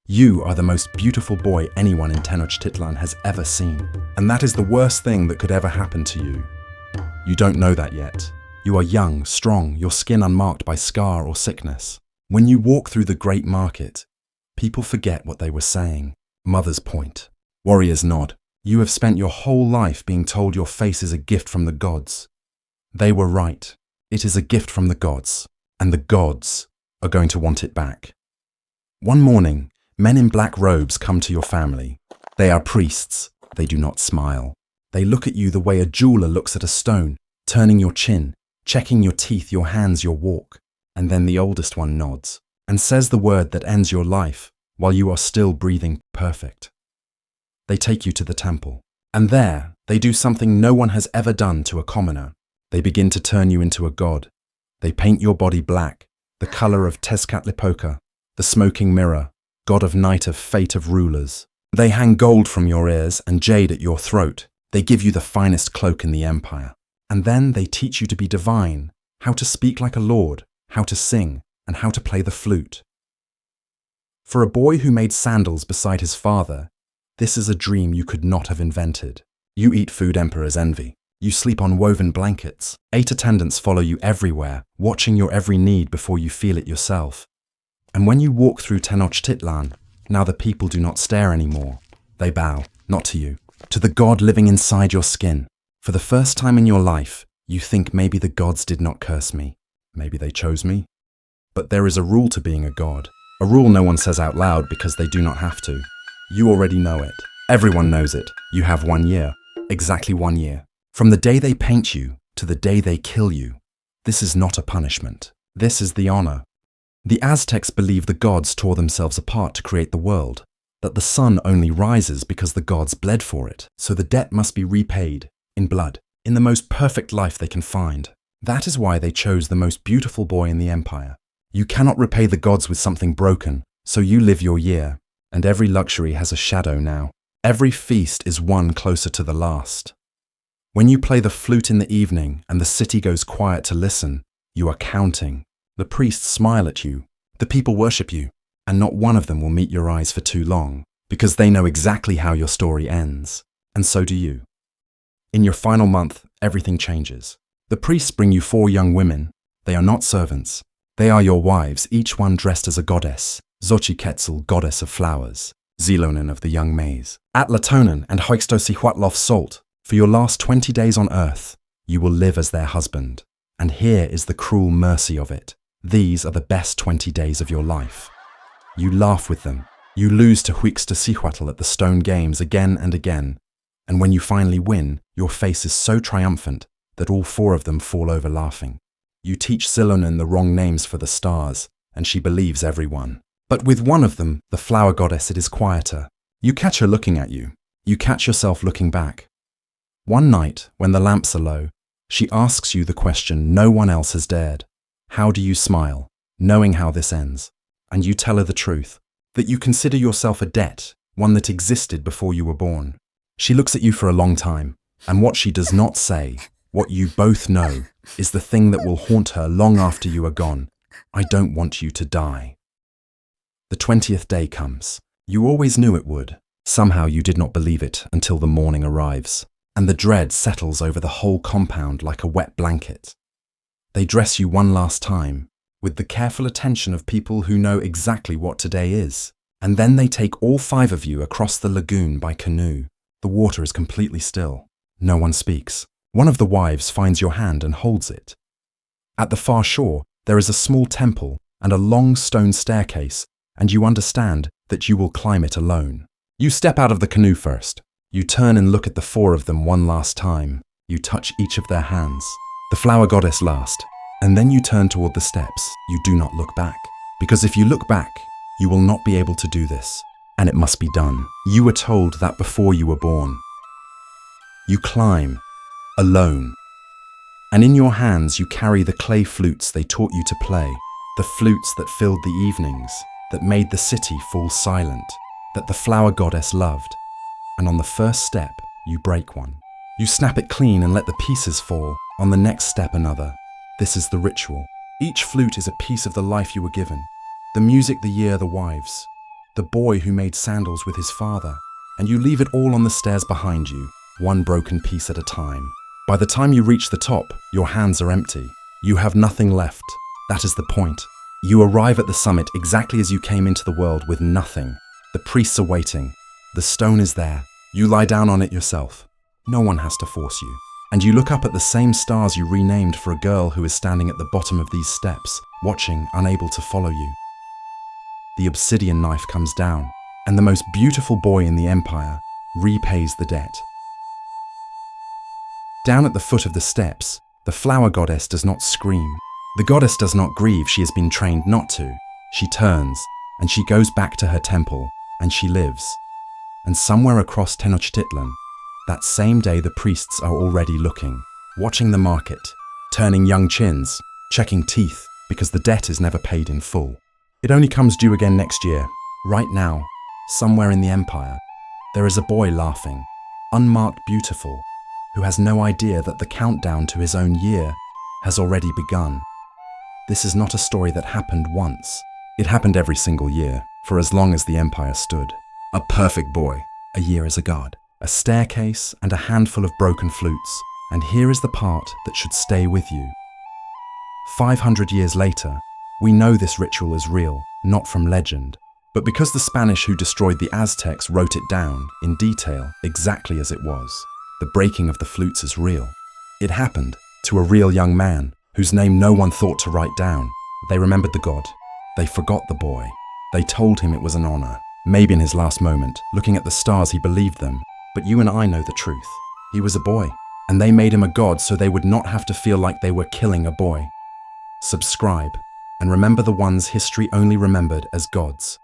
You are the most beautiful boy anyone in Tenochtitlan has ever seen. And that is the worst thing that could ever happen to you. You don't know that yet. You are young, strong, your skin unmarked by scar or sickness. When you walk through the great market, people forget what they were saying. Mothers point. Warriors nod. You have spent your whole life being told your face is a gift from the gods. They were right. It is a gift from the gods, and the gods are going to want it back. One morning, men in black robes come to your family. They are priests. They do not smile. They look at you the way a jeweler looks at a stone, turning your chin, checking your teeth, your hands, your walk. And then the oldest one nods and says the word that ends your life while you are still breathing perfect. They take you to the temple, and there they do something no one has ever done to a commoner. They begin to turn you into a god. They paint your body black, the color of Tezcatlipoca, the smoking mirror, god of night, of fate, of rulers. They hang gold from your ears and jade at your throat. They give you the finest cloak in the empire. And then they teach you to be divine, how to speak like a lord, how to sing, and how to play the flute. For a boy who made sandals beside his father, this is a dream you could not have invented. You eat food emperors envy. You sleep on woven blankets. 8 attendants follow you everywhere, watching your every need before you feel it yourself. And when you walk through Tenochtitlan, now the people do not stare anymore. They bow, not to you, to the god living inside your skin. For the first time in your life, you think maybe the gods did not curse me. Maybe they chose me. But there is a rule to being a god. A rule no one says out loud because they do not have to. You already know it. Everyone knows it. You have 1 year. Exactly 1 year. From the day they paint you to the day they kill you. This is not a punishment. This is the honor. The Aztecs believe the gods tore themselves apart to create the world, that the sun only rises because the gods bled for it, so the debt must be repaid, in blood, in the most perfect life they can find. That is why they chose the most beautiful boy in the empire. You cannot repay the gods with something broken, so you live your year, and every luxury has a shadow now. Every feast is one closer to the last. When you play the flute in the evening and the city goes quiet to listen, you are counting. The priests smile at you, the people worship you, and not one of them will meet your eyes for too long, because they know exactly how your story ends, and so do you. In your final month, everything changes. The priests bring you 4 young women. They are not servants. They are your wives, each one dressed as a goddess. Xochitl, goddess of flowers. Xilonen of the young maize. Atlatonen and Hoixtosihuatl salt. For your last 20 days on earth, you will live as their husband. And here is the cruel mercy of it. These are the best 20 days of your life. You laugh with them. You lose to Hoixtosihuatl at the stone games again and again. And when you finally win, your face is so triumphant that all 4 of them fall over laughing. You teach Xilonen the wrong names for the stars, and she believes everyone. But with one of them, the flower goddess, it is quieter. You catch her looking at you. You catch yourself looking back. One night, when the lamps are low, she asks you the question no one else has dared. How do you smile, knowing how this ends? And you tell her the truth, that you consider yourself a debt, one that existed before you were born. She looks at you for a long time, and what she does not say, what you both know, is the thing that will haunt her long after you are gone. I don't want you to die. The 20th day comes. You always knew it would. Somehow you did not believe it until the morning arrives, and the dread settles over the whole compound like a wet blanket. They dress you one last time, with the careful attention of people who know exactly what today is, and then they take all 5 of you across the lagoon by canoe. The water is completely still. No one speaks. One of the wives finds your hand and holds it. At the far shore, there is a small temple and a long stone staircase, and you understand that you will climb it alone. You step out of the canoe first. You turn and look at the 4 of them one last time. You touch each of their hands. The flower goddess last. And then you turn toward the steps. You do not look back. Because if you look back, you will not be able to do this. And it must be done. You were told that before you were born. You climb, alone. And in your hands you carry the clay flutes they taught you to play. The flutes that filled the evenings, that made the city fall silent, that the flower goddess loved. And on the first step, you break one. You snap it clean and let the pieces fall. On the next step, another. This is the ritual. Each flute is a piece of the life you were given. The music, the year, the wives. the boy who made sandals with his father, and you leave it all on the stairs behind you, one broken piece at a time. By the time you reach the top, your hands are empty. You have nothing left. That is the point. You arrive at the summit exactly as you came into the world with nothing. The priests are waiting. The stone is there. You lie down on it yourself. No one has to force you. And you look up at the same stars you renamed for a girl who is standing at the bottom of these steps, watching, unable to follow you. The obsidian knife comes down, and the most beautiful boy in the empire repays the debt. Down at the foot of the steps, the flower goddess does not scream. The goddess does not grieve, she has been trained not to. She turns, and she goes back to her temple, and she lives. And somewhere across Tenochtitlan, that same day the priests are already looking, watching the market, turning young chins, checking teeth, because the debt is never paid in full. It only comes due again next year. Right now, somewhere in the empire, there is a boy laughing, unmarked beautiful, who has no idea that the countdown to his own year has already begun. This is not a story that happened once. It happened every single year, for as long as the empire stood. A perfect boy, a year as a god, a staircase and a handful of broken flutes, and here is the part that should stay with you. 500 years later, we know this ritual is real, not from legend, but because the Spanish who destroyed the Aztecs wrote it down, in detail, exactly as it was. The breaking of the flutes is real. It happened to a real young man, whose name no one thought to write down. They remembered the god. They forgot the boy. They told him it was an honor. Maybe in his last moment, looking at the stars, he believed them. But you and I know the truth. He was a boy, and they made him a god so they would not have to feel like they were killing a boy. Subscribe, and remember the ones history only remembered as gods.